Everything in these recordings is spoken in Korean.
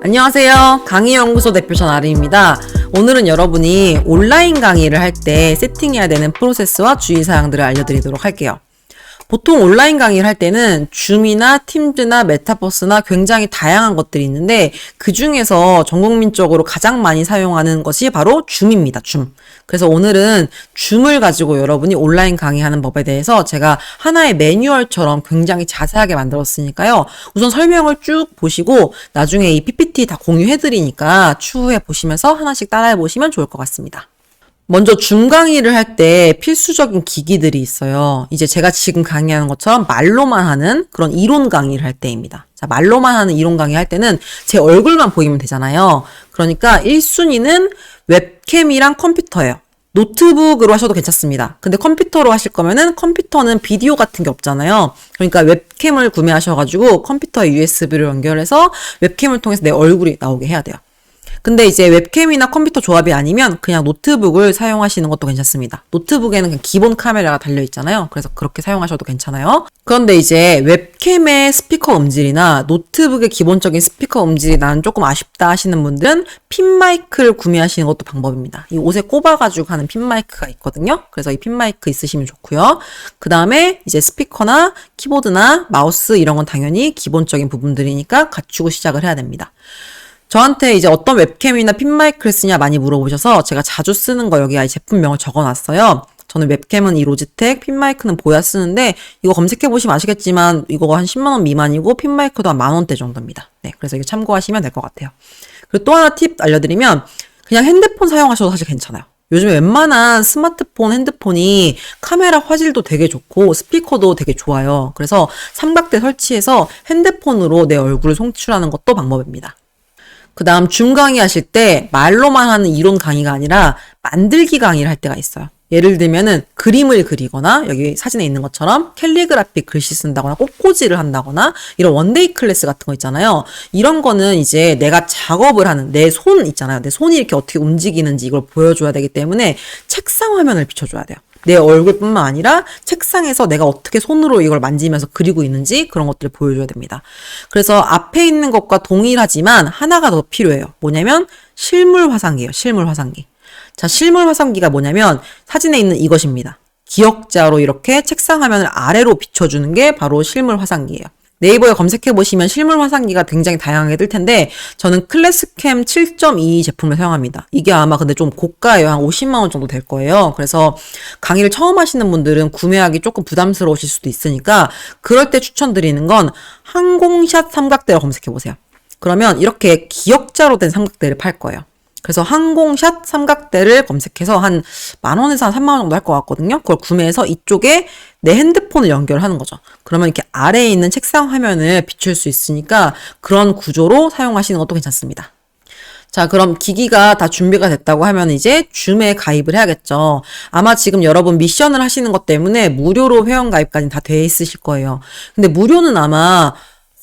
안녕하세요. 강의연구소 대표 전아림입니다. 오늘은 여러분이 온라인 강의를 할 때 세팅해야 되는 프로세스와 주의사항들을 알려드리도록 할게요. 보통 온라인 강의를 할 때는 줌이나 팀즈나 메타버스나 굉장히 다양한 것들이 있는데 그 중에서 전국민적으로 가장 많이 사용하는 것이 바로 줌입니다. 줌. 그래서 오늘은 줌을 가지고 여러분이 온라인 강의하는 법에 대해서 제가 하나의 매뉴얼처럼 굉장히 자세하게 만들었으니까요. 우선 설명을 쭉 보시고 나중에 이 PPT 다 공유해드리니까 추후에 보시면서 하나씩 따라해보시면 좋을 것 같습니다. 먼저 줌 강의를 할 때 필수적인 기기들이 있어요. 이제 제가 지금 강의하는 것처럼 말로만 하는 그런 이론 강의를 할 때입니다. 자, 말로만 하는 이론 강의 할 때는 제 얼굴만 보이면 되잖아요. 그러니까 1순위는 웹캠이랑 컴퓨터예요. 노트북으로 하셔도 괜찮습니다. 근데 컴퓨터로 하실 거면은 컴퓨터는 비디오 같은 게 없잖아요. 그러니까 웹캠을 구매하셔가지고 컴퓨터에 USB로 연결해서 웹캠을 통해서 내 얼굴이 나오게 해야 돼요. 근데 이제 웹캠이나 컴퓨터 조합이 아니면 그냥 노트북을 사용하시는 것도 괜찮습니다. 노트북에는 그냥 기본 카메라가 달려있잖아요. 그래서 그렇게 사용하셔도 괜찮아요. 그런데 이제 웹캠의 스피커 음질이나 노트북의 기본적인 스피커 음질이 나는 조금 아쉽다 하시는 분들은 핀 마이크를 구매하시는 것도 방법입니다. 이 옷에 꼽아가지고 하는 핀 마이크가 있거든요. 그래서 이 핀 마이크 있으시면 좋고요. 그 다음에 이제 스피커나 키보드나 마우스 이런 건 당연히 기본적인 부분들이니까 갖추고 시작을 해야 됩니다. 저한테 이제 어떤 웹캠이나 핀마이크를 쓰냐 많이 물어보셔서 제가 자주 쓰는 거 여기 아예 제품명을 적어놨어요. 저는 웹캠은 이 로지텍, 핀마이크는 보야 쓰는데 이거 검색해보시면 아시겠지만 이거 한 10만원 미만이고 핀마이크도 한 만원대 정도입니다. 네, 그래서 이거 참고하시면 될 것 같아요. 그리고 또 하나 팁 알려드리면 그냥 핸드폰 사용하셔도 사실 괜찮아요. 요즘에 웬만한 스마트폰, 핸드폰이 카메라 화질도 되게 좋고 스피커도 되게 좋아요. 그래서 삼각대 설치해서 핸드폰으로 내 얼굴을 송출하는 것도 방법입니다. 그 다음 줌 강의 하실 때 말로만 하는 이론 강의가 아니라 만들기 강의를 할 때가 있어요. 예를 들면은 그림을 그리거나 여기 사진에 있는 것처럼 캘리그라피 글씨 쓴다거나 꽃꽂이를 한다거나 이런 원데이 클래스 같은 거 있잖아요. 이런 거는 이제 내가 작업을 하는 내 손 있잖아요. 내 손이 이렇게 어떻게 움직이는지 이걸 보여줘야 되기 때문에 책상 화면을 비춰줘야 돼요. 내 얼굴뿐만 아니라 책상에서 내가 어떻게 손으로 이걸 만지면서 그리고 있는지 그런 것들을 보여줘야 됩니다. 그래서 앞에 있는 것과 동일하지만 하나가 더 필요해요. 뭐냐면 실물 화상기예요. 실물 화상기. 자, 실물 화상기가 뭐냐면 사진에 있는 이것입니다. 기역자로 이렇게 책상 화면을 아래로 비춰주는 게 바로 실물 화상기예요. 네이버에 검색해보시면 실물 화상기가 굉장히 다양하게 뜰 텐데 저는 클래스캠 7.2 제품을 사용합니다. 이게 아마 근데 좀 고가예요. 한 50만원 정도 될 거예요. 그래서 강의를 처음 하시는 분들은 구매하기 조금 부담스러우실 수도 있으니까 그럴 때 추천드리는 건 항공샷 삼각대를 검색해보세요. 그러면 이렇게 기역자로 된 삼각대를 팔 거예요. 그래서 항공샷 삼각대를 검색해서 한 만원에서 한 3만원 정도 할 것 같거든요. 그걸 구매해서 이쪽에 내 핸드폰을 연결하는 거죠. 그러면 이렇게 아래에 있는 책상 화면을 비출 수 있으니까 그런 구조로 사용하시는 것도 괜찮습니다. 자, 그럼 기기가 다 준비가 됐다고 하면 이제 줌에 가입을 해야겠죠. 아마 지금 여러분 미션을 하시는 것 때문에 무료로 회원 가입까지 다 돼 있으실 거예요. 근데 무료는 아마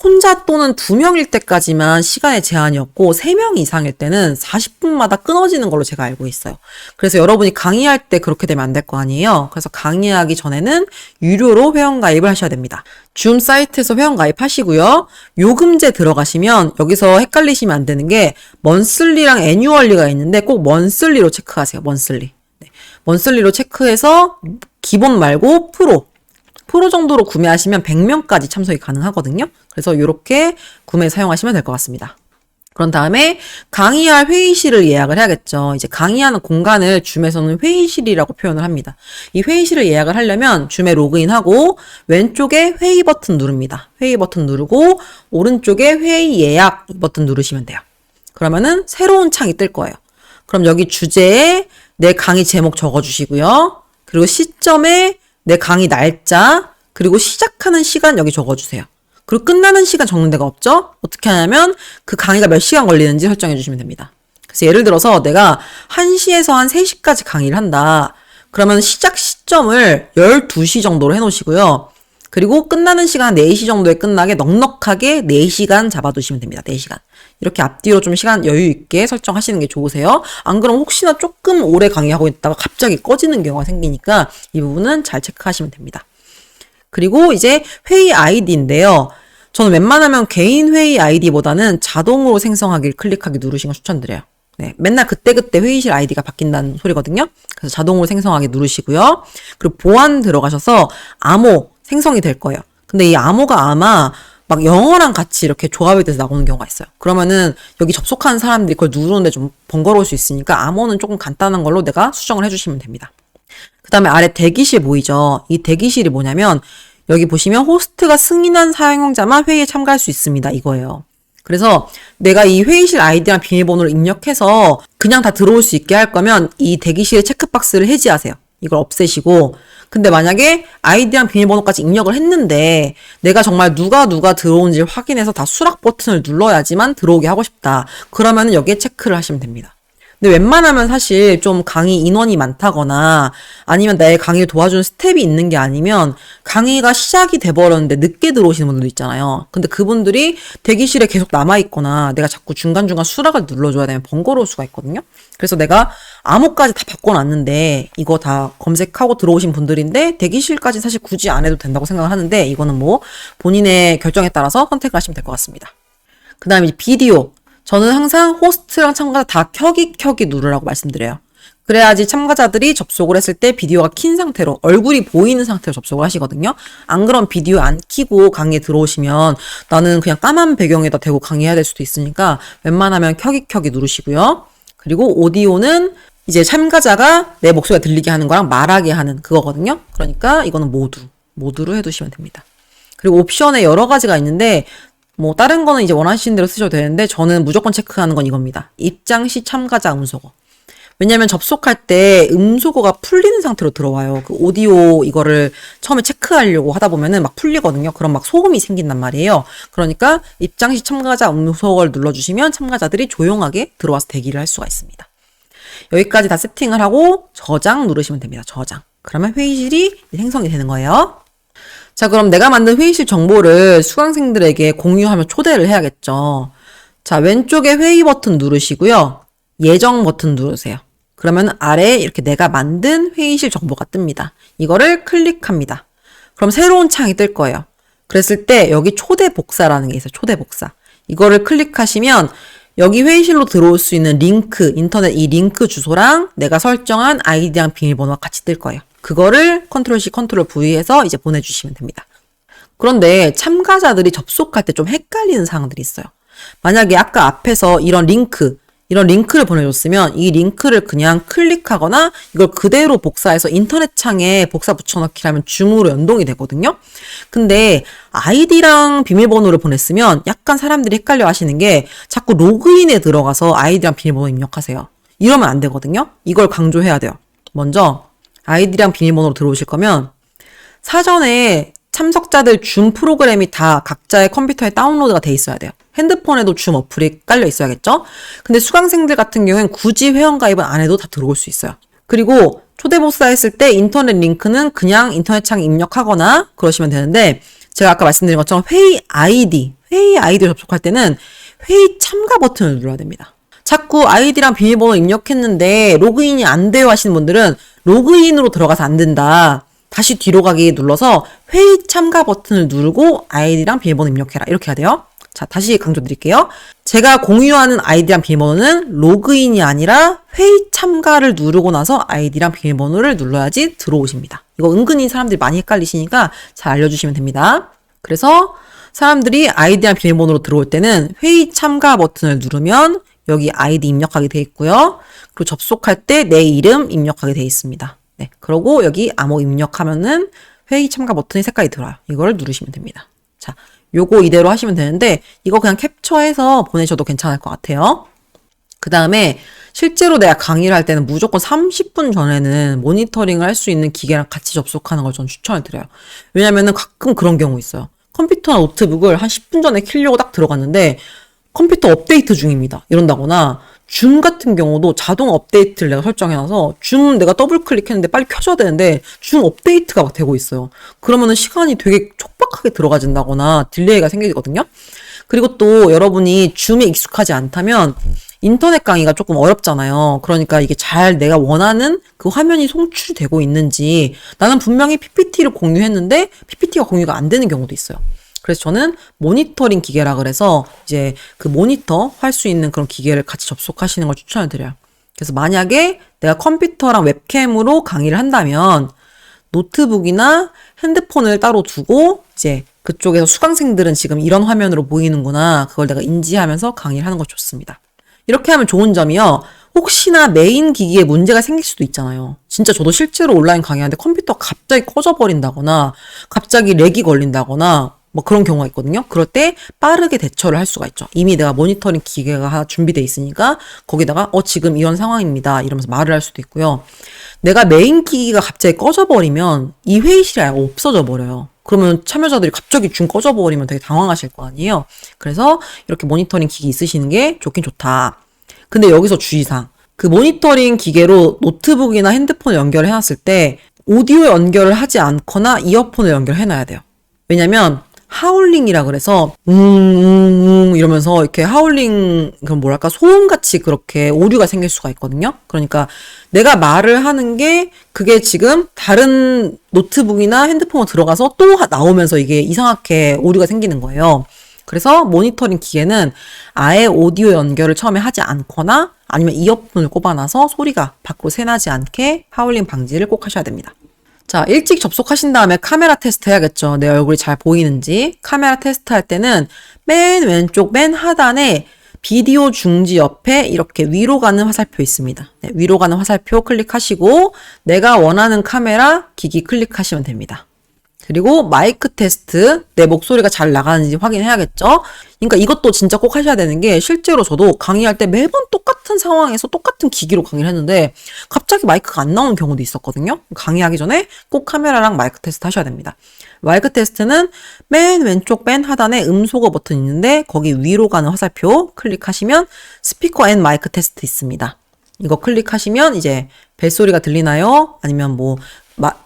혼자 또는 2명일 때까지만 시간의 제한이 없고 3명 이상일 때는 40분마다 끊어지는 걸로 제가 알고 있어요. 그래서 여러분이 강의할 때 그렇게 되면 안 될 거 아니에요. 그래서 강의하기 전에는 유료로 회원 가입을 하셔야 됩니다. 줌 사이트에서 회원 가입하시고요. 요금제 들어가시면 여기서 헷갈리시면 안 되는 게 먼슬리랑 애뉴얼리가 있는데 꼭 먼슬리로 체크하세요. 먼슬리. 네. 먼슬리로 체크해서 기본 말고 프로 정도로 구매하시면 100명까지 참석이 가능하거든요. 그래서 이렇게 구매 사용하시면 될 것 같습니다. 그런 다음에 강의할 회의실을 예약을 해야겠죠. 이제 강의하는 공간을 줌에서는 회의실이라고 표현을 합니다. 이 회의실을 예약을 하려면 줌에 로그인하고 왼쪽에 회의 버튼 누릅니다. 회의 버튼 누르고 오른쪽에 회의 예약 버튼 누르시면 돼요. 그러면은 새로운 창이 뜰 거예요. 그럼 여기 주제에 내 강의 제목 적어주시고요. 그리고 시점에 내 강의 날짜, 그리고 시작하는 시간 여기 적어주세요. 그리고 끝나는 시간 적는 데가 없죠? 어떻게 하냐면 그 강의가 몇 시간 걸리는지 설정해 주시면 됩니다. 그래서 예를 들어서 내가 1시에서 한 3시까지 강의를 한다. 그러면 시작 시점을 12시 정도로 해놓으시고요. 그리고 끝나는 시간 4시 정도에 끝나게 넉넉하게 4시간 잡아두시면 됩니다. 4시간. 이렇게 앞뒤로 좀 시간 여유 있게 설정하시는 게 좋으세요. 안 그러면 혹시나 조금 오래 강의하고 있다가 갑자기 꺼지는 경우가 생기니까 이 부분은 잘 체크하시면 됩니다. 그리고 이제 회의 아이디인데요. 저는 웬만하면 개인 회의 아이디보다는 자동으로 생성하기를 클릭하기 누르시는 걸 추천드려요. 네, 맨날 그때그때 회의실 아이디가 바뀐다는 소리거든요. 그래서 자동으로 생성하기 누르시고요. 그리고 보안 들어가셔서 암호 생성이 될 거예요. 근데 이 암호가 아마 막 영어랑 같이 이렇게 조합이 돼서 나오는 경우가 있어요. 그러면은 여기 접속하는 사람들이 그걸 누르는데 좀 번거로울 수 있으니까 암호는 조금 간단한 걸로 내가 수정을 해주시면 됩니다. 그 다음에 아래 대기실 보이죠? 이 대기실이 뭐냐면 여기 보시면 호스트가 승인한 사용자만 회의에 참가할 수 있습니다. 이거예요. 그래서 내가 이 회의실 아이디랑 비밀번호를 입력해서 그냥 다 들어올 수 있게 할 거면 이 대기실의 체크박스를 해지하세요. 이걸 없애시고, 근데 만약에 아이디랑 비밀번호까지 입력을 했는데 내가 정말 누가 들어온지 확인해서 다 수락 버튼을 눌러야지만 들어오게 하고 싶다. 그러면 여기에 체크를 하시면 됩니다. 근데 웬만하면 사실 좀 강의 인원이 많다거나 아니면 나의 강의를 도와주는 스텝이 있는 게 아니면 강의가 시작이 돼버렸는데 늦게 들어오시는 분들도 있잖아요. 근데 그분들이 대기실에 계속 남아있거나 내가 자꾸 중간중간 수락을 눌러줘야 되면 번거로울 수가 있거든요. 그래서 내가 암호까지 다 바꿔놨는데 이거 다 검색하고 들어오신 분들인데 대기실까지 사실 굳이 안 해도 된다고 생각을 하는데 이거는 뭐 본인의 결정에 따라서 선택을 하시면 될 것 같습니다. 그 다음에 이제 비디오. 저는 항상 호스트랑 참가자 다 켜기 누르라고 말씀드려요. 그래야지 참가자들이 접속을 했을 때 비디오가 킨 상태로 얼굴이 보이는 상태로 접속을 하시거든요. 안 그럼 비디오 안 켜고 강의에 들어오시면 나는 그냥 까만 배경에다 대고 강의해야 될 수도 있으니까 웬만하면 켜기 누르시고요. 그리고 오디오는 이제 참가자가 내 목소리가 들리게 하는 거랑 말하게 하는 그거거든요. 그러니까 이거는 모두로 해두시면 됩니다. 그리고 옵션에 여러 가지가 있는데 뭐 다른 거는 이제 원하시는 대로 쓰셔도 되는데 저는 무조건 체크하는 건 이겁니다. 입장 시 참가자 음소거. 왜냐면 접속할 때 음소거가 풀리는 상태로 들어와요. 그 오디오 이거를 처음에 체크하려고 하다 보면은 막 풀리거든요. 그럼 막 소음이 생긴단 말이에요. 그러니까 입장 시 참가자 음소거를 눌러주시면 참가자들이 조용하게 들어와서 대기를 할 수가 있습니다. 여기까지 다 세팅을 하고 저장 누르시면 됩니다. 저장. 그러면 회의실이 생성이 되는 거예요. 자, 그럼 내가 만든 회의실 정보를 수강생들에게 공유하며 초대를 해야겠죠. 자, 왼쪽에 회의 버튼 누르시고요. 예정 버튼 누르세요. 그러면 아래에 이렇게 내가 만든 회의실 정보가 뜹니다. 이거를 클릭합니다. 그럼 새로운 창이 뜰 거예요. 그랬을 때 여기 초대 복사라는 게 있어요. 초대 복사. 이거를 클릭하시면 여기 회의실로 들어올 수 있는 링크, 인터넷 이 링크 주소랑 내가 설정한 아이디랑 비밀번호가 같이 뜰 거예요. 그거를 컨트롤 C, 컨트롤 V 해서 이제 보내주시면 됩니다. 그런데 참가자들이 접속할 때 좀 헷갈리는 사항들이 있어요. 만약에 아까 앞에서 이런 링크를 보내줬으면 이 링크를 그냥 클릭하거나 이걸 그대로 복사해서 인터넷 창에 복사 붙여넣기 하면 줌으로 연동이 되거든요. 근데 아이디랑 비밀번호를 보냈으면 약간 사람들이 헷갈려 하시는 게 자꾸 로그인에 들어가서 아이디랑 비밀번호 입력하세요. 이러면 안 되거든요. 이걸 강조해야 돼요. 먼저 아이디랑 비밀번호로 들어오실 거면 사전에 참석자들 줌 프로그램이 다 각자의 컴퓨터에 다운로드가 돼 있어야 돼요. 핸드폰에도 줌 어플이 깔려 있어야겠죠? 근데 수강생들 같은 경우엔 굳이 회원가입은 안 해도 다 들어올 수 있어요. 그리고 초대 복사했을 때 인터넷 링크는 그냥 인터넷 창에 입력하거나 그러시면 되는데 제가 아까 말씀드린 것처럼 회의 아이디를 접속할 때는 회의 참가 버튼을 눌러야 됩니다. 자꾸 아이디랑 비밀번호 입력했는데 로그인이 안 돼요 하시는 분들은 로그인으로 들어가서 안 된다. 다시 뒤로 가기 눌러서 회의 참가 버튼을 누르고 아이디랑 비밀번호 입력해라. 이렇게 해야 돼요. 자, 다시 강조드릴게요. 제가 공유하는 아이디랑 비밀번호는 로그인이 아니라 회의 참가를 누르고 나서 아이디랑 비밀번호를 눌러야지 들어오십니다. 이거 은근히 사람들이 많이 헷갈리시니까 잘 알려주시면 됩니다. 그래서 사람들이 아이디랑 비밀번호로 들어올 때는 회의 참가 버튼을 누르면 여기 아이디 입력하게 돼 있고요. 그리고 접속할 때 내 이름 입력하게 돼 있습니다. 네, 그리고 여기 암호 입력하면은 회의 참가 버튼이 색깔이 들어요. 이걸 누르시면 됩니다. 자, 요거 이대로 하시면 되는데 이거 그냥 캡처해서 보내셔도 괜찮을 것 같아요. 그 다음에 실제로 내가 강의를 할 때는 무조건 30분 전에는 모니터링을 할 수 있는 기계랑 같이 접속하는 걸 전 추천을 드려요. 왜냐면은 가끔 그런 경우 있어요. 컴퓨터나 노트북을 한 10분 전에 켜려고 딱 들어갔는데 컴퓨터 업데이트 중입니다. 이런다거나 줌 같은 경우도 자동 업데이트를 내가 설정해놔서 줌 내가 더블 클릭했는데 빨리 켜줘야 되는데 줌 업데이트가 막 되고 있어요. 그러면은 시간이 되게 촉박하게 들어가진다거나 딜레이가 생기거든요. 그리고 또 여러분이 줌에 익숙하지 않다면 인터넷 강의가 조금 어렵잖아요. 그러니까 이게 잘 내가 원하는 그 화면이 송출되고 있는지 나는 분명히 PPT를 공유했는데 PPT가 공유가 안 되는 경우도 있어요. 그래서 저는 모니터링 기계라 그래서 이제 그 모니터 할 수 있는 그런 기계를 같이 접속하시는 걸 추천을 드려요. 그래서 만약에 내가 컴퓨터랑 웹캠으로 강의를 한다면 노트북이나 핸드폰을 따로 두고 이제 그쪽에서 수강생들은 지금 이런 화면으로 보이는구나. 그걸 내가 인지하면서 강의를 하는 거 좋습니다. 이렇게 하면 좋은 점이요. 혹시나 메인 기기에 문제가 생길 수도 있잖아요. 진짜 저도 실제로 온라인 강의하는데 컴퓨터가 갑자기 꺼져버린다거나 갑자기 렉이 걸린다거나 뭐 그런 경우가 있거든요. 그럴 때 빠르게 대처를 할 수가 있죠. 이미 내가 모니터링 기계가 하나 준비돼 있으니까 거기다가 지금 이런 상황입니다. 이러면서 말을 할 수도 있고요. 내가 메인 기기가 갑자기 꺼져버리면 이 회의실이 아예 없어져 버려요. 그러면 참여자들이 갑자기 중 꺼져버리면 되게 당황하실 거 아니에요. 그래서 이렇게 모니터링 기기 있으시는 게 좋긴 좋다. 근데 여기서 주의사항. 그 모니터링 기계로 노트북이나 핸드폰을 연결해놨을 때 오디오 연결을 하지 않거나 이어폰을 연결해놔야 돼요. 왜냐면 하울링이라 그래서 이러면서 이렇게 하울링 그럼 뭐랄까 소음같이 그렇게 오류가 생길 수가 있거든요. 그러니까 내가 말을 하는 게 그게 지금 다른 노트북이나 핸드폰으로 들어가서 또 나오면서 이게 이상하게 오류가 생기는 거예요. 그래서 모니터링 기계는 아예 오디오 연결을 처음에 하지 않거나 아니면 이어폰을 꼽아놔서 소리가 밖으로 새나지 않게 하울링 방지를 꼭 하셔야 됩니다. 자, 일찍 접속하신 다음에 카메라 테스트 해야겠죠. 내 얼굴이 잘 보이는지. 카메라 테스트 할 때는 맨 왼쪽 맨 하단에 비디오 중지 옆에 이렇게 위로 가는 화살표 있습니다. 네, 위로 가는 화살표 클릭하시고 내가 원하는 카메라 기기 클릭하시면 됩니다. 그리고 마이크 테스트, 내 목소리가 잘 나가는지 확인해야겠죠? 그러니까 이것도 진짜 꼭 하셔야 되는 게 실제로 저도 강의할 때 매번 똑같은 상황에서 똑같은 기기로 강의를 했는데 갑자기 마이크가 안 나오는 경우도 있었거든요. 강의하기 전에 꼭 카메라랑 마이크 테스트 하셔야 됩니다. 마이크 테스트는 맨 왼쪽 맨 하단에 음소거 버튼 있는데 거기 위로 가는 화살표 클릭하시면 스피커 앤 마이크 테스트 있습니다. 이거 클릭하시면 이제 벨소리가 들리나요? 아니면 뭐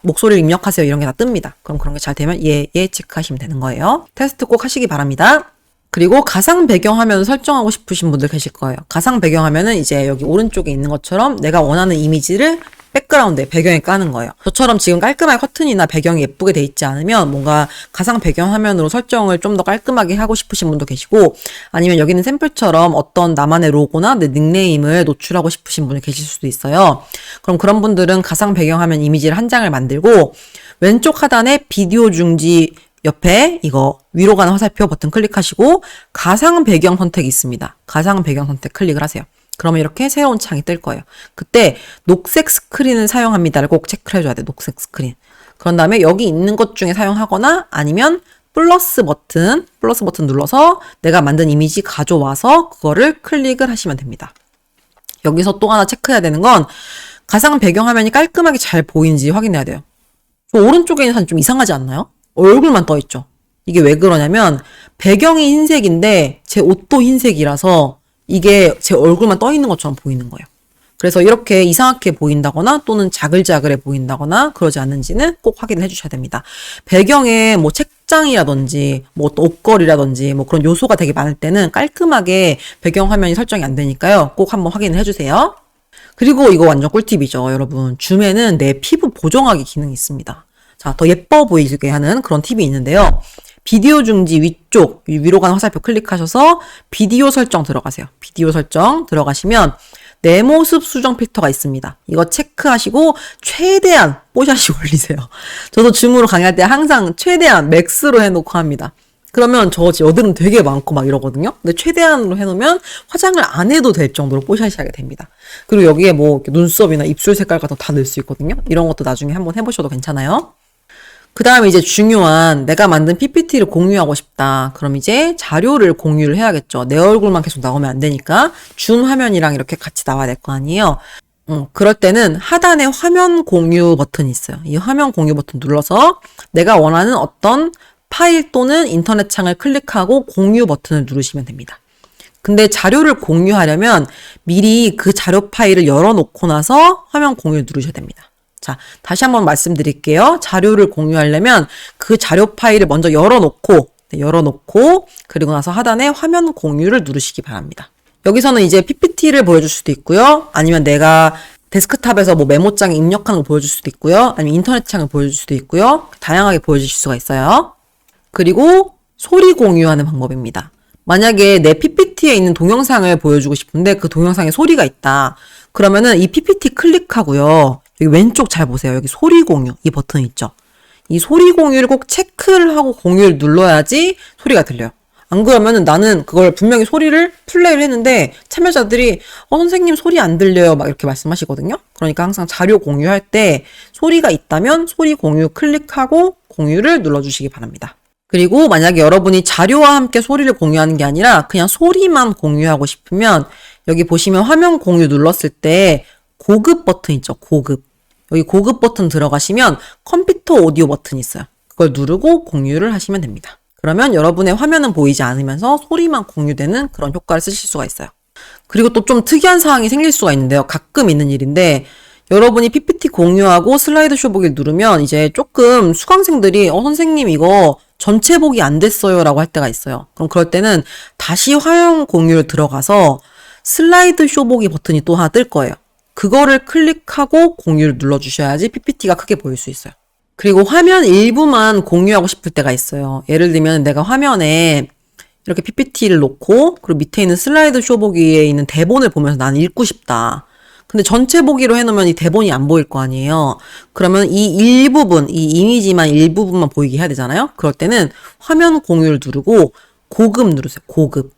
목소리를 입력하세요. 이런 게 다 뜹니다. 그럼 그런 게 잘 되면 예 체크하시면 되는 거예요. 테스트 꼭 하시기 바랍니다. 그리고 가상 배경화면 설정하고 싶으신 분들 계실 거예요. 가상 배경화면은 이제 여기 오른쪽에 있는 것처럼 내가 원하는 이미지를 백그라운드에 배경에 까는 거예요. 저처럼 지금 깔끔하게 커튼이나 배경이 예쁘게 돼 있지 않으면 뭔가 가상 배경화면으로 설정을 좀 더 깔끔하게 하고 싶으신 분도 계시고 아니면 여기는 샘플처럼 어떤 나만의 로고나 내 닉네임을 노출하고 싶으신 분이 계실 수도 있어요. 그럼 그런 분들은 가상 배경화면 이미지를 한 장을 만들고 왼쪽 하단에 비디오 중지 옆에 이거 위로 가는 화살표 버튼 클릭하시고 가상 배경 선택이 있습니다. 가상 배경 선택 클릭을 하세요. 그러면 이렇게 새로운 창이 뜰 거예요. 그때 녹색 스크린을 사용합니다를 꼭 체크를 해줘야 돼요. 녹색 스크린. 그런 다음에 여기 있는 것 중에 사용하거나 아니면 플러스 버튼 눌러서 내가 만든 이미지 가져와서 그거를 클릭을 하시면 됩니다. 여기서 또 하나 체크해야 되는 건 가상 배경 화면이 깔끔하게 잘 보이는지 확인해야 돼요. 오른쪽에 있는 사진 좀 이상하지 않나요? 얼굴만 떠 있죠. 이게 왜 그러냐면 배경이 흰색인데 제 옷도 흰색이라서 이게 제 얼굴만 떠 있는 것처럼 보이는 거예요. 그래서 이렇게 이상하게 보인다거나 또는 자글자글해 보인다거나 그러지 않는지는 꼭 확인을 해주셔야 됩니다. 배경에 뭐 책장이라든지 뭐 어떤 옷걸이라든지 뭐 그런 요소가 되게 많을 때는 깔끔하게 배경 화면이 설정이 안 되니까요. 꼭 한번 확인을 해주세요. 그리고 이거 완전 꿀팁이죠, 여러분. 줌에는 내 피부 보정하기 기능이 있습니다. 자, 더 예뻐 보이게 하는 그런 팁이 있는데요. 비디오 중지 위쪽 위로 가는 화살표 클릭하셔서 비디오 설정 들어가세요. 비디오 설정 들어가시면 내 모습 수정 필터가 있습니다. 이거 체크하시고 최대한 뽀샤시 올리세요. 저도 줌으로 강의할 때 항상 최대한 맥스로 해놓고 합니다. 그러면 저 여드름 되게 많고 막 이러거든요. 근데 최대한으로 해놓으면 화장을 안 해도 될 정도로 뽀샤시하게 됩니다. 그리고 여기에 뭐 눈썹이나 입술 색깔 같은 거 다 넣을 수 있거든요. 이런 것도 나중에 한번 해보셔도 괜찮아요. 그 다음에 이제 중요한 내가 만든 PPT를 공유하고 싶다. 그럼 이제 자료를 공유를 해야겠죠. 내 얼굴만 계속 나오면 안 되니까 줌 화면이랑 이렇게 같이 나와야 될 거 아니에요. 그럴 때는 하단에 화면 공유 버튼이 있어요. 이 화면 공유 버튼 눌러서 내가 원하는 어떤 파일 또는 인터넷 창을 클릭하고 공유 버튼을 누르시면 됩니다. 근데 자료를 공유하려면 미리 그 자료 파일을 열어놓고 나서 화면 공유를 누르셔야 됩니다. 자, 다시 한번 말씀드릴게요. 자료를 공유하려면 그 자료 파일을 먼저 열어놓고 그리고 나서 하단에 화면 공유를 누르시기 바랍니다. 여기서는 이제 PPT를 보여줄 수도 있고요. 아니면 내가 데스크탑에서 뭐 메모장에 입력하는 거 보여줄 수도 있고요. 아니면 인터넷 창을 보여줄 수도 있고요. 다양하게 보여주실 수가 있어요. 그리고 소리 공유하는 방법입니다. 만약에 내 PPT에 있는 동영상을 보여주고 싶은데 그 동영상에 소리가 있다. 그러면은 이 PPT 클릭하고요. 여기 왼쪽 잘 보세요. 여기 소리 공유 이 버튼 있죠. 이 소리 공유를 꼭 체크를 하고 공유를 눌러야지 소리가 들려요. 안 그러면은 나는 그걸 분명히 소리를 플레이를 했는데 참여자들이 선생님 소리 안 들려요 막 이렇게 말씀하시거든요. 그러니까 항상 자료 공유할 때 소리가 있다면 소리 공유 클릭하고 공유를 눌러주시기 바랍니다. 그리고 만약에 여러분이 자료와 함께 소리를 공유하는 게 아니라 그냥 소리만 공유하고 싶으면 여기 보시면 화면 공유 눌렀을 때 고급 버튼 있죠. 고급. 여기 고급 버튼 들어가시면 컴퓨터 오디오 버튼이 있어요. 그걸 누르고 공유를 하시면 됩니다. 그러면 여러분의 화면은 보이지 않으면서 소리만 공유되는 그런 효과를 쓰실 수가 있어요. 그리고 또 좀 특이한 상황이 생길 수가 있는데요. 가끔 있는 일인데 여러분이 PPT 공유하고 슬라이드 쇼 보기를 누르면 이제 조금 수강생들이 선생님 이거 전체 보기 안 됐어요 라고 할 때가 있어요. 그럼 그럴 때는 다시 화면 공유를 들어가서 슬라이드 쇼 보기 버튼이 또 하나 뜰 거예요. 그거를 클릭하고 공유를 눌러주셔야지 PPT가 크게 보일 수 있어요. 그리고 화면 일부만 공유하고 싶을 때가 있어요. 예를 들면 내가 화면에 이렇게 PPT를 놓고 그리고 밑에 있는 슬라이드 쇼 보기에 있는 대본을 보면서 나는 읽고 싶다. 근데 전체 보기로 해놓으면 이 대본이 안 보일 거 아니에요. 그러면 이 일부분, 이 이미지만 일부분만 보이게 해야 되잖아요. 그럴 때는 화면 공유를 누르고 고급 누르세요. 고급.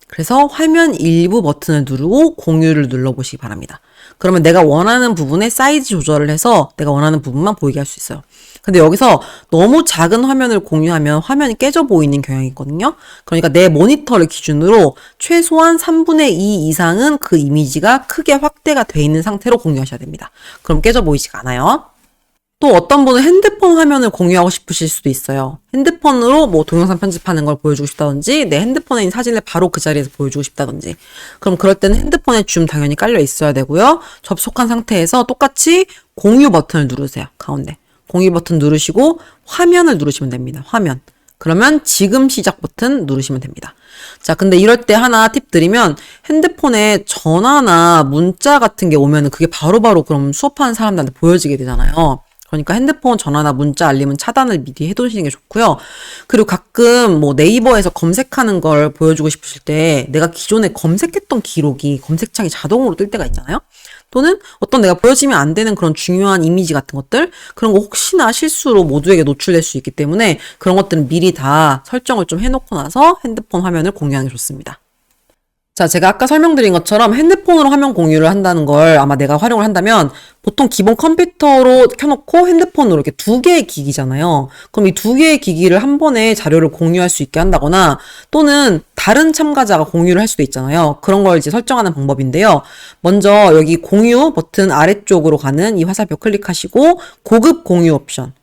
그래서 화면 일부 버튼을 누르고 공유를 눌러보시기 바랍니다. 그러면 내가 원하는 부분에 사이즈 조절을 해서 내가 원하는 부분만 보이게 할 수 있어요. 근데 여기서 너무 작은 화면을 공유하면 화면이 깨져 보이는 경향이 있거든요. 그러니까 내 모니터를 기준으로 최소한 3분의 2 이상은 그 이미지가 크게 확대가 돼 있는 상태로 공유하셔야 됩니다. 그럼 깨져 보이지가 않아요. 또 어떤 분은 핸드폰 화면을 공유하고 싶으실 수도 있어요. 핸드폰으로 뭐 동영상 편집하는 걸 보여주고 싶다든지 내 핸드폰에 있는 사진을 바로 그 자리에서 보여주고 싶다든지 그럼 그럴 때는 핸드폰에 줌 당연히 깔려 있어야 되고요. 접속한 상태에서 똑같이 공유 버튼을 누르세요. 가운데. 공유 버튼 누르시고 화면을 누르시면 됩니다. 화면. 그러면 지금 시작 버튼 누르시면 됩니다. 자, 근데 이럴 때 하나 팁 드리면 핸드폰에 전화나 문자 같은 게 오면은 그게 바로바로 그럼 수업하는 사람들한테 보여지게 되잖아요. 그러니까 핸드폰 전화나 문자 알림은 차단을 미리 해두시는 게 좋고요. 그리고 가끔 뭐 네이버에서 검색하는 걸 보여주고 싶으실 때 내가 기존에 검색했던 기록이 검색창이 자동으로 뜰 때가 있잖아요. 또는 어떤 내가 보여지면 안 되는 그런 중요한 이미지 같은 것들 그런 거 혹시나 실수로 모두에게 노출될 수 있기 때문에 그런 것들은 미리 다 설정을 좀 해놓고 나서 핸드폰 화면을 공유하는 게 좋습니다. 자, 제가 아까 설명드린 것처럼 핸드폰으로 화면 공유를 한다는 걸 아마 내가 활용을 한다면 보통 기본 컴퓨터로 켜놓고 핸드폰으로 이렇게 두 개의 기기잖아요. 그럼 이 두 개의 기기를 한 번에 자료를 공유할 수 있게 한다거나 또는 다른 참가자가 공유를 할 수도 있잖아요. 그런 걸 이제 설정하는 방법인데요. 먼저 여기 공유 버튼 아래쪽으로 가는 이 화살표 클릭하시고 고급 공유 옵션.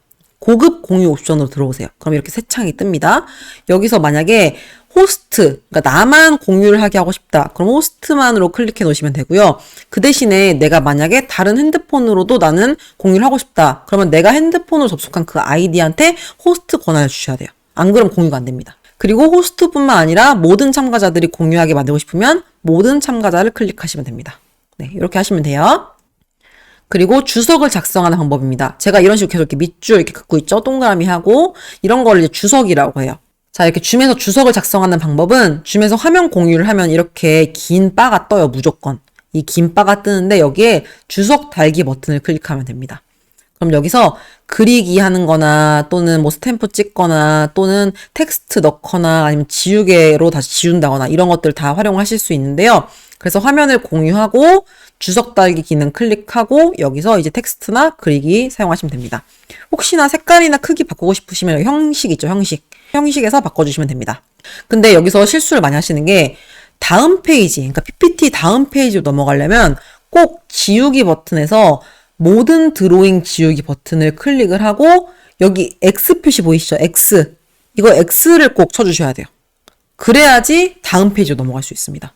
고급 공유 옵션으로 들어오세요. 그럼 이렇게 새 창이 뜹니다. 여기서 만약에 호스트, 그러니까 나만 공유를 하게 하고 싶다. 그럼 호스트만으로 클릭해 놓으시면 되고요. 그 대신에 내가 만약에 다른 핸드폰으로도 나는 공유를 하고 싶다. 그러면 내가 핸드폰으로 접속한 그 아이디한테 호스트 권한을 주셔야 돼요. 안 그러면 공유가 안 됩니다. 그리고 호스트뿐만 아니라 모든 참가자들이 공유하게 만들고 싶으면 모든 참가자를 클릭하시면 됩니다. 네, 이렇게 하시면 돼요. 그리고 주석을 작성하는 방법입니다. 제가 이런 식으로 계속 이렇게 밑줄 이렇게 긋고 있죠. 동그라미 하고 이런 걸 이제 주석이라고 해요. 자, 이렇게 줌에서 주석을 작성하는 방법은 줌에서 화면 공유를 하면 이렇게 긴 바가 떠요, 무조건. 이 긴 바가 뜨는데 여기에 주석 달기 버튼을 클릭하면 됩니다. 그럼 여기서 그리기 하는 거나 또는 뭐 스탬프 찍거나 또는 텍스트 넣거나 아니면 지우개로 다시 지운다거나 이런 것들 다 활용하실 수 있는데요. 그래서 화면을 공유하고 주석 달기 기능 클릭하고 여기서 이제 텍스트나 그리기 사용하시면 됩니다. 혹시나 색깔이나 크기 바꾸고 싶으시면 형식 있죠, 형식. 형식에서 바꿔주시면 됩니다. 근데 여기서 실수를 많이 하시는 게 다음 페이지, 그러니까 PPT 다음 페이지로 넘어가려면 꼭 지우기 버튼에서 모든 드로잉 지우기 버튼을 클릭을 하고 여기 X 표시 보이시죠? X. 이거 X를 꼭 쳐주셔야 돼요. 그래야지 다음 페이지로 넘어갈 수 있습니다.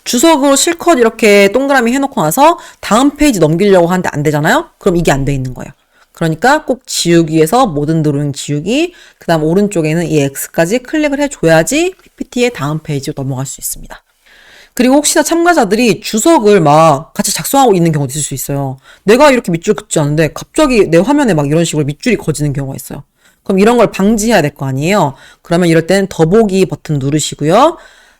주석으로 실컷 이렇게 동그라미 해놓고 나서 다음 페이지 넘기려고 하는데 안 되잖아요? 그럼 이게 안 돼 있는 거예요. 그러니까 꼭 지우기에서 모든 드로잉 지우기, 그 다음 오른쪽에는 이 X까지 클릭을 해줘야지 PPT의 다음 페이지로 넘어갈 수 있습니다. 그리고 혹시나 참가자들이 주석을 막 같이 작성하고 있는 경우도 있을 수 있어요. 내가 이렇게 밑줄 긋지 않은데 갑자기 내 화면에 막 이런 식으로 밑줄이 거지는 경우가 있어요. 그럼 이런 걸 방지해야 될 거 아니에요. 그러면 이럴 때는 더보기 버튼 누르시고요.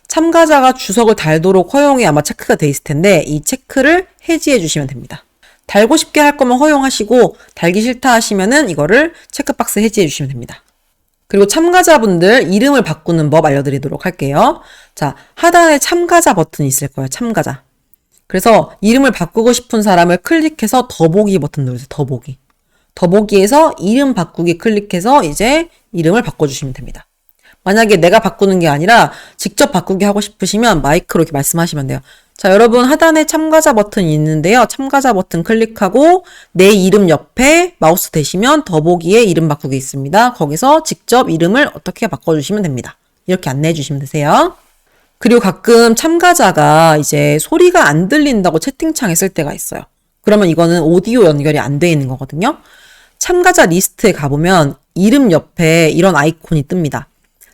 참가자가 주석을 달도록 허용이 아마 체크가 돼 있을 텐데 이 체크를 해지해 주시면 됩니다. 달고 싶게 할 거면 허용하시고 달기 싫다 하시면은 이거를 체크박스 해지해 주시면 됩니다. 그리고 참가자분들 이름을 바꾸는 법 알려드리도록 할게요. 자, 하단에 참가자 버튼이 있을 거예요. 참가자. 그래서 이름을 바꾸고 싶은 사람을 클릭해서 더보기 버튼 누르세요. 더보기. 더보기에서 이름 바꾸기 클릭해서 이제 이름을 바꿔주시면 됩니다. 만약에 내가 바꾸는 게 아니라 직접 바꾸기 하고 싶으시면 마이크로 이렇게 말씀하시면 돼요. 자, 여러분 하단에 참가자 버튼이 있는데요. 참가자 버튼 클릭하고 내 이름 옆에 마우스 대시면 더보기에 이름 바꾸기 있습니다. 거기서 직접 이름을 어떻게 바꿔주시면 됩니다. 이렇게 안내해 주시면 되세요. 그리고 가끔 참가자가 이제 소리가 안 들린다고 채팅창에 쓸 때가 있어요. 그러면 이거는 오디오 연결이 안 돼 있는 거거든요. 참가자 리스트에 가보면 이름 옆에 이런 아이콘이 뜹니다.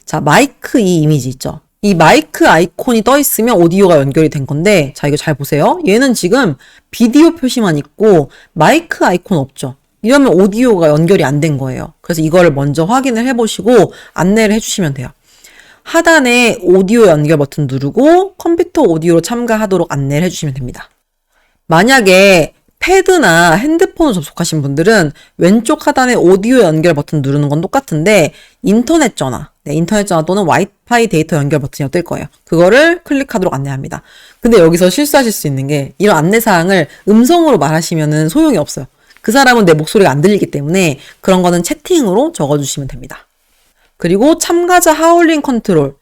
자, 마이크 이 이미지 있죠? 이 마이크 아이콘이 떠 있으면 오디오가 연결이 된 건데, 자, 이거 잘 보세요. 얘는 지금 비디오 표시만 있고 마이크 아이콘 없죠? 이러면 오디오가 연결이 안 된 거예요. 그래서 이거를 먼저 확인을 해보시고 안내를 해주시면 돼요. 하단에 오디오 연결 버튼 누르고 컴퓨터 오디오로 참가하도록 안내를 해주시면 됩니다. 만약에 패드나 핸드폰으로 접속하신 분들은 왼쪽 하단에 오디오 연결 버튼 누르는 건 똑같은데 인터넷 전화, 인터넷 전화 또는 와이파이 데이터 연결 버튼이 뜰 거예요. 그거를 클릭하도록 안내합니다. 근데 여기서 실수하실 수 있는 게 이런 안내사항을 음성으로 말하시면은 소용이 없어요. 그 사람은 내 목소리가 안 들리기 때문에 그런 거는 채팅으로 적어주시면 됩니다. 그리고 참가자 하울링 컨트롤.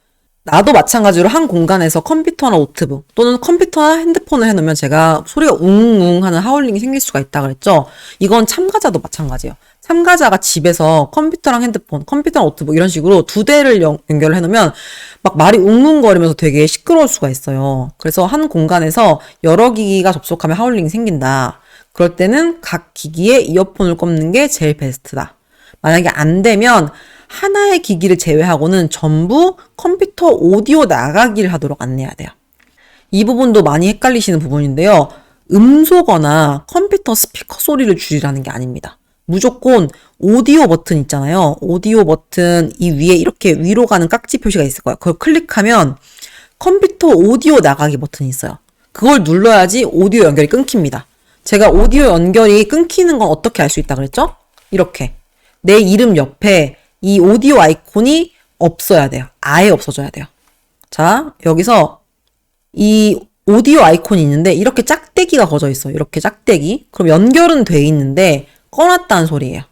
나도 마찬가지로 한 공간에서 컴퓨터나 노트북 또는 컴퓨터나 핸드폰을 해놓으면 제가 소리가 웅웅 하는 하울링이 생길 수가 있다 그랬죠. 이건 참가자도 마찬가지예요. 참가자가 집에서 컴퓨터랑 핸드폰, 컴퓨터랑 노트북 이런 식으로 두 대를 연결을 해놓으면 막 말이 웅웅거리면서 되게 시끄러울 수가 있어요. 그래서 한 공간에서 여러 기기가 접속하면 하울링이 생긴다. 그럴 때는 각 기기에 이어폰을 꼽는 게 제일 베스트다. 만약에 안 되면 하나의 기기를 제외하고는 전부 컴퓨터 오디오 나가기를 하도록 안내해야 돼요. 이 부분도 많이 헷갈리시는 부분인데요. 음소거나 컴퓨터 스피커 소리를 줄이라는 게 아닙니다. 무조건 오디오 버튼 있잖아요. 오디오 버튼 이 위에 이렇게 위로 가는 깍지 표시가 있을 거예요. 그걸 클릭하면 컴퓨터 오디오 나가기 버튼이 있어요. 그걸 눌러야지 오디오 연결이 끊깁니다. 제가 오디오 연결이 끊기는 건 어떻게 알 수 있다 그랬죠? 이렇게 내 이름 옆에 이 오디오 아이콘이 없어야 돼요. 아예 없어져야 돼요. 자, 여기서 이 오디오 아이콘이 있는데 이렇게 짝대기가 거져 있어요. 이렇게 짝대기. 그럼 연결은 돼 있는데 꺼놨다는 소리예요.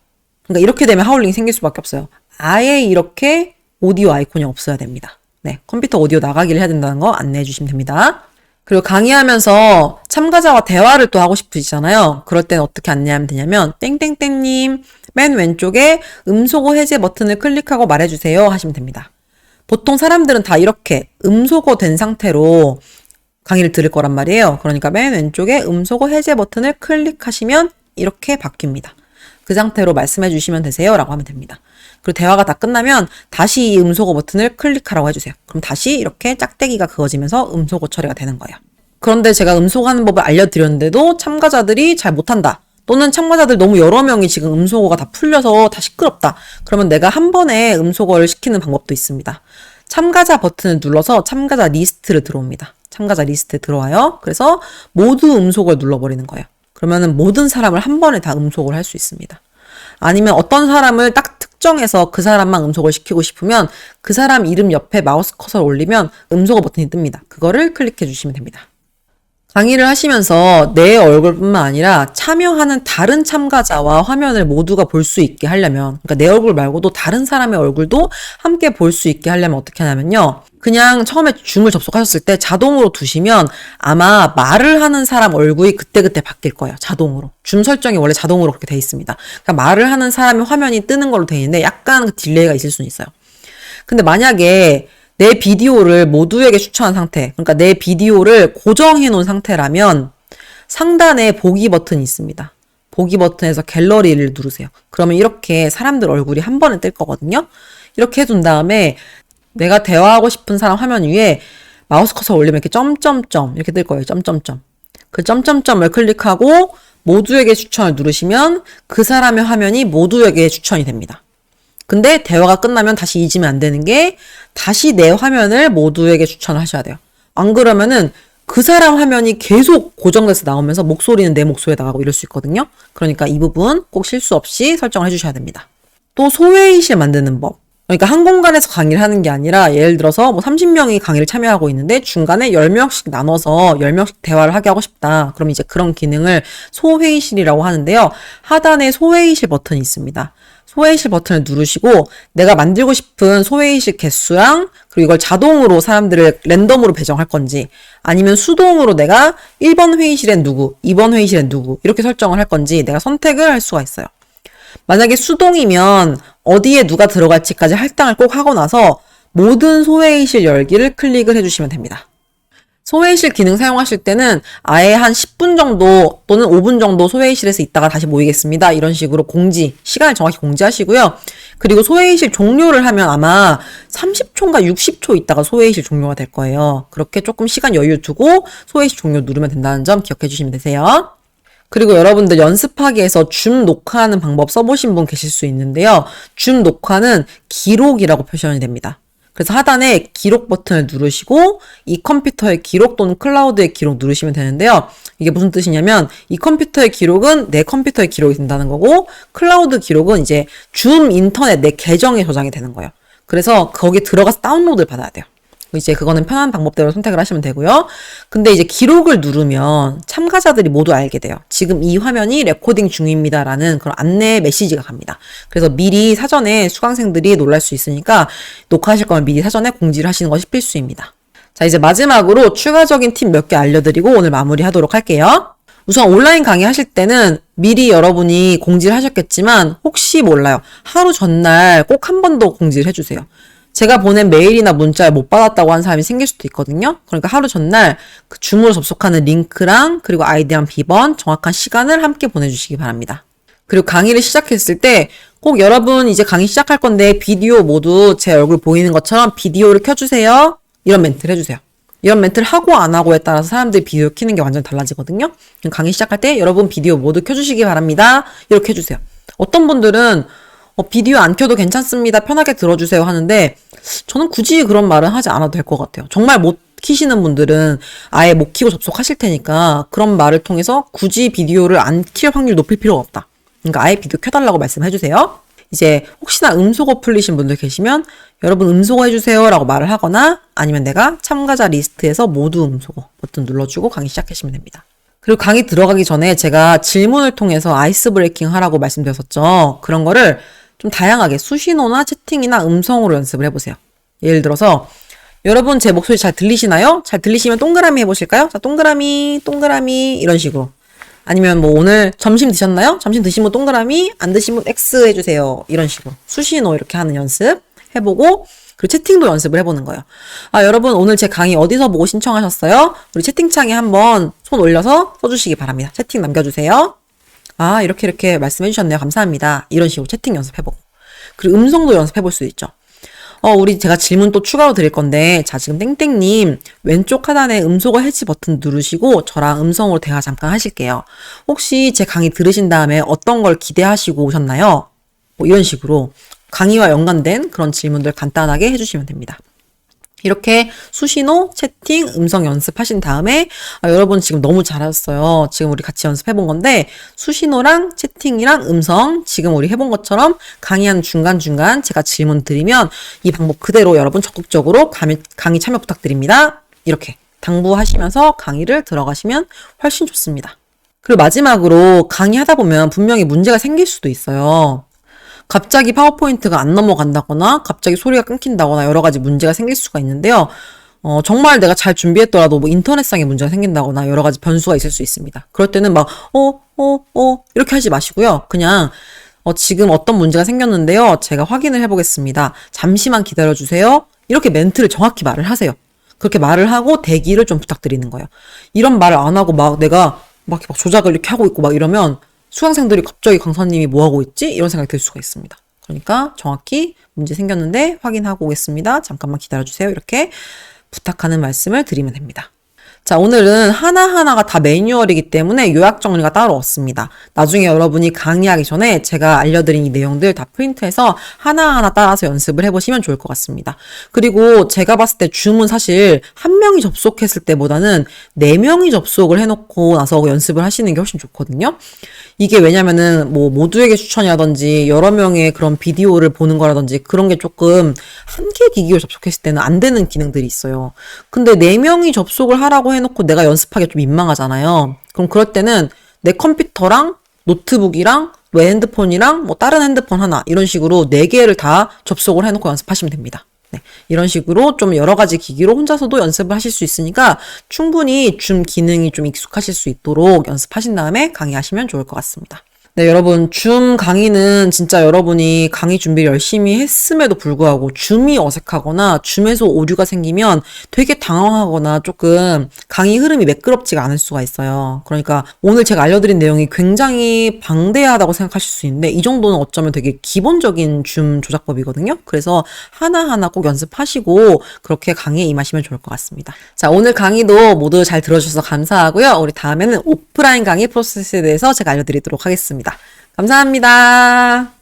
그러니까 이렇게 되면 하울링이 생길 수밖에 없어요. 아예 이렇게 오디오 아이콘이 없어야 됩니다. 네, 컴퓨터 오디오 나가기를 해야 된다는 거 안내해 주시면 됩니다. 그리고 강의하면서 참가자와 대화를 또 하고 싶으시잖아요. 그럴 때는 어떻게 안내하면 되냐면 땡땡땡님 맨 왼쪽에 음소거 해제 버튼을 클릭하고 말해주세요 하시면 됩니다. 보통 사람들은 다 이렇게 음소거 된 상태로 강의를 들을 거란 말이에요. 그러니까 맨 왼쪽에 음소거 해제 버튼을 클릭하시면 이렇게 바뀝니다. 그 상태로 말씀해 주시면 되세요 라고 하면 됩니다. 그리고 대화가 다 끝나면 다시 이 음소거 버튼을 클릭하라고 해주세요. 그럼 다시 이렇게 짝대기가 그어지면서 음소거 처리가 되는 거예요. 그런데 제가 음소거하는 법을 알려드렸는데도 참가자들이 잘 못한다. 또는 참가자들 너무 여러 명이 지금 음소거가 다 풀려서 다 시끄럽다. 그러면 내가 한 번에 음소거를 시키는 방법도 있습니다. 참가자 버튼을 눌러서 참가자 리스트를 들어옵니다. 참가자 리스트에 들어와요. 그래서 모두 음소거를 눌러버리는 거예요. 그러면은 모든 사람을 한 번에 다 음소거를 할 수 있습니다. 아니면 어떤 사람을 딱 특정해서 그 사람만 음소거를 시키고 싶으면 그 사람 이름 옆에 마우스 커서를 올리면 음소거 버튼이 뜹니다. 그거를 클릭해 주시면 됩니다. 강의를 하시면서 내 얼굴뿐만 아니라 참여하는 다른 참가자와 화면을 모두가 볼 수 있게 하려면, 그러니까 내 얼굴 말고도 다른 사람의 얼굴도 함께 볼 수 있게 하려면 어떻게 하냐면요. 그냥 처음에 줌을 접속하셨을 때 자동으로 두시면 아마 말을 하는 사람 얼굴이 그때그때 바뀔 거예요. 자동으로. 줌 설정이 원래 자동으로 그렇게 돼 있습니다. 그러니까 말을 하는 사람의 화면이 뜨는 걸로 돼 있는데 약간 그 딜레이가 있을 수는 있어요. 근데 만약에 내 비디오를 모두에게 추천한 상태, 그러니까 내 비디오를 고정해 놓은 상태라면 상단에 보기 버튼이 있습니다. 보기 버튼에서 갤러리를 누르세요. 그러면 이렇게 사람들 얼굴이 한 번에 뜰 거거든요. 이렇게 해둔 다음에 내가 대화하고 싶은 사람 화면 위에 마우스 커서 올리면 이렇게 점점점 이렇게 뜰 거예요. 점점점. 그 점점점을 클릭하고 모두에게 추천을 누르시면 그 사람의 화면이 모두에게 추천이 됩니다. 근데 대화가 끝나면 다시 잊으면 안 되는 게 다시 내 화면을 모두에게 추천을 하셔야 돼요. 안 그러면은 그 사람 화면이 계속 고정돼서 나오면서 목소리는 내 목소리에 나가고 이럴 수 있거든요. 그러니까 이 부분 꼭 실수 없이 설정을 해주셔야 됩니다. 또 소회의실 만드는 법. 그러니까 한 공간에서 강의를 하는 게 아니라 예를 들어서 뭐 30명이 강의를 참여하고 있는데 중간에 10명씩 나눠서 10명씩 대화를 하게 하고 싶다. 그럼 이제 그런 기능을 소회의실이라고 하는데요. 하단에 소회의실 버튼이 있습니다. 소회의실 버튼을 누르시고 내가 만들고 싶은 소회의실 개수랑 그리고 이걸 자동으로 사람들을 랜덤으로 배정할 건지 아니면 수동으로 내가 1번 회의실엔 누구, 2번 회의실엔 누구 이렇게 설정을 할 건지 내가 선택을 할 수가 있어요. 만약에 수동이면 어디에 누가 들어갈지까지 할당을 꼭 하고 나서 모든 소회의실 열기를 클릭을 해주시면 됩니다. 소회의실 기능 사용하실 때는 아예 한 10분 정도 또는 5분 정도 소회의실에서 있다가 다시 모이겠습니다. 이런 식으로 시간을 정확히 공지하시고요. 그리고 소회의실 종료를 하면 아마 30초인가 60초 있다가 소회의실 종료가 될 거예요. 그렇게 조금 시간 여유 두고 소회의실 종료 누르면 된다는 점 기억해 주시면 되세요. 그리고 여러분들 연습하기에서 줌 녹화하는 방법 써보신 분 계실 수 있는데요. 줌 녹화는 기록이라고 표시이 됩니다. 그래서 하단에 기록 버튼을 누르시고 이 컴퓨터의 기록 또는 클라우드의 기록 누르시면 되는데요. 이게 무슨 뜻이냐면 이 컴퓨터의 기록은 내 컴퓨터의 기록이 된다는 거고 클라우드 기록은 이제 줌 인터넷 내 계정에 저장이 되는 거예요. 그래서 거기 들어가서 다운로드를 받아야 돼요. 이제 그거는 편한 방법대로 선택을 하시면 되고요. 근데 이제 기록을 누르면 참가자들이 모두 알게 돼요. 지금 이 화면이 레코딩 중입니다라는 그런 안내 메시지가 갑니다. 그래서 미리 사전에 수강생들이 놀랄 수 있으니까 녹화하실 거면 미리 사전에 공지를 하시는 것이 필수입니다. 자, 이제 마지막으로 추가적인 팁 몇 개 알려드리고 오늘 마무리하도록 할게요. 우선 온라인 강의 하실 때는 미리 여러분이 공지를 하셨겠지만 혹시 몰라요. 하루 전날 꼭 한 번 더 공지를 해주세요. 제가 보낸 메일이나 문자를 못 받았다고 하는 사람이 생길 수도 있거든요. 그러니까 하루 전날 그 줌으로 접속하는 링크랑 그리고 아이디랑 비번, 정확한 시간을 함께 보내주시기 바랍니다. 그리고 강의를 시작했을 때 꼭 여러분 이제 강의 시작할 건데 비디오 모두 제 얼굴 보이는 것처럼 비디오를 켜주세요. 이런 멘트를 해주세요. 이런 멘트를 하고 안 하고에 따라서 사람들이 비디오 켜는 게 완전 달라지거든요. 강의 시작할 때 여러분 비디오 모두 켜주시기 바랍니다. 이렇게 해주세요. 어떤 분들은 비디오 안 켜도 괜찮습니다. 편하게 들어주세요 하는데 저는 굳이 그런 말은 하지 않아도 될 것 같아요. 정말 못 키시는 분들은 아예 못 키고 접속하실 테니까 그런 말을 통해서 굳이 비디오를 안 킬 확률 높일 필요가 없다. 그러니까 아예 비디오 켜달라고 말씀해주세요. 이제 혹시나 음소거 풀리신 분들 계시면 여러분 음소거 해주세요 라고 말을 하거나 아니면 내가 참가자 리스트에서 모두 음소거 버튼 눌러주고 강의 시작하시면 됩니다. 그리고 강의 들어가기 전에 제가 질문을 통해서 아이스 브레이킹 하라고 말씀드렸었죠. 그런 거를 좀 다양하게 수신호나 채팅이나 음성으로 연습을 해보세요. 예를 들어서 여러분 제 목소리 잘 들리시나요? 잘 들리시면 동그라미 해보실까요? 자, 동그라미, 동그라미 이런 식으로. 아니면 뭐 오늘 점심 드셨나요? 점심 드시면 동그라미, 안 드시면 X 해주세요. 이런 식으로 수신호 이렇게 하는 연습 해보고 그리고 채팅도 연습을 해보는 거예요. 아, 여러분 오늘 제 강의 어디서 보고 신청하셨어요? 우리 채팅창에 한번 손 올려서 써주시기 바랍니다. 채팅 남겨주세요. 아, 이렇게 말씀해 주셨네요. 감사합니다. 이런 식으로 채팅 연습해보고. 그리고 음성도 연습해볼 수 있죠. 우리 제가 질문 또 추가로 드릴 건데, 자, 지금 땡땡님, 왼쪽 하단에 음소거 해지 버튼 누르시고, 저랑 음성으로 대화 잠깐 하실게요. 혹시 제 강의 들으신 다음에 어떤 걸 기대하시고 오셨나요? 뭐 이런 식으로 강의와 연관된 그런 질문들 간단하게 해주시면 됩니다. 이렇게 수신호, 채팅, 음성 연습하신 다음에 여러분 지금 너무 잘하셨어요. 지금 우리 같이 연습해본 건데 수신호랑 채팅이랑 음성 지금 우리 해본 것처럼 강의하는 중간중간 제가 질문 드리면 이 방법 그대로 여러분 적극적으로 강의 참여 부탁드립니다. 이렇게 당부하시면서 강의를 들어가시면 훨씬 좋습니다. 그리고 마지막으로 강의하다 보면 분명히 문제가 생길 수도 있어요. 갑자기 파워포인트가 안 넘어간다거나 갑자기 소리가 끊긴다거나 여러 가지 문제가 생길 수가 있는데요. 정말 내가 잘 준비했더라도 뭐 인터넷상의 문제가 생긴다거나 여러 가지 변수가 있을 수 있습니다. 그럴 때는 막 이렇게 하지 마시고요. 그냥 지금 어떤 문제가 생겼는데요. 제가 확인을 해보겠습니다. 잠시만 기다려주세요. 이렇게 멘트를 정확히 말을 하세요. 그렇게 말을 하고 대기를 좀 부탁드리는 거예요. 이런 말을 안 하고 막 내가 막 조작을 이렇게 하고 있고 막 이러면 수강생들이 갑자기 강사님이 뭐 하고 있지? 이런 생각이 들 수가 있습니다. 그러니까 정확히 문제 생겼는데 확인하고 오겠습니다. 잠깐만 기다려주세요. 이렇게 부탁하는 말씀을 드리면 됩니다. 자, 오늘은 하나하나가 다 매뉴얼이기 때문에 요약 정리가 따로 없습니다. 나중에 여러분이 강의하기 전에 제가 알려드린 이 내용들 다 프린트해서 하나하나 따라서 연습을 해보시면 좋을 것 같습니다. 그리고 제가 봤을 때 줌은 사실 한 명이 접속했을 때보다는 4명이 접속을 해놓고 나서 연습을 하시는 게 훨씬 좋거든요. 이게 왜냐면은 뭐 모두에게 추천이라든지 여러 명의 그런 비디오를 보는 거라든지 그런 게 조금 한 개 기기로 접속했을 때는 안 되는 기능들이 있어요. 근데 4명이 접속을 하라고 해놓고 내가 연습하기 좀 민망하잖아요. 그럼 그럴 때는 내 컴퓨터랑 노트북이랑 외 핸드폰이랑 뭐 다른 핸드폰 하나 이런 식으로 4개를 다 접속을 해놓고 연습하시면 됩니다. 네, 이런 식으로 좀 여러 가지 기기로 혼자서도 연습을 하실 수 있으니까 충분히 줌 기능이 좀 익숙하실 수 있도록 연습하신 다음에 강의하시면 좋을 것 같습니다. 네, 여러분, 줌 강의는 진짜 여러분이 강의 준비를 열심히 했음에도 불구하고 줌이 어색하거나 줌에서 오류가 생기면 되게 당황하거나 조금 강의 흐름이 매끄럽지가 않을 수가 있어요. 그러니까 오늘 제가 알려드린 내용이 굉장히 방대하다고 생각하실 수 있는데 이 정도는 어쩌면 되게 기본적인 줌 조작법이거든요. 그래서 하나하나 꼭 연습하시고 그렇게 강의에 임하시면 좋을 것 같습니다. 자, 오늘 강의도 모두 잘 들어주셔서 감사하고요. 우리 다음에는 오프라인 강의 프로세스에 대해서 제가 알려드리도록 하겠습니다. 감사합니다.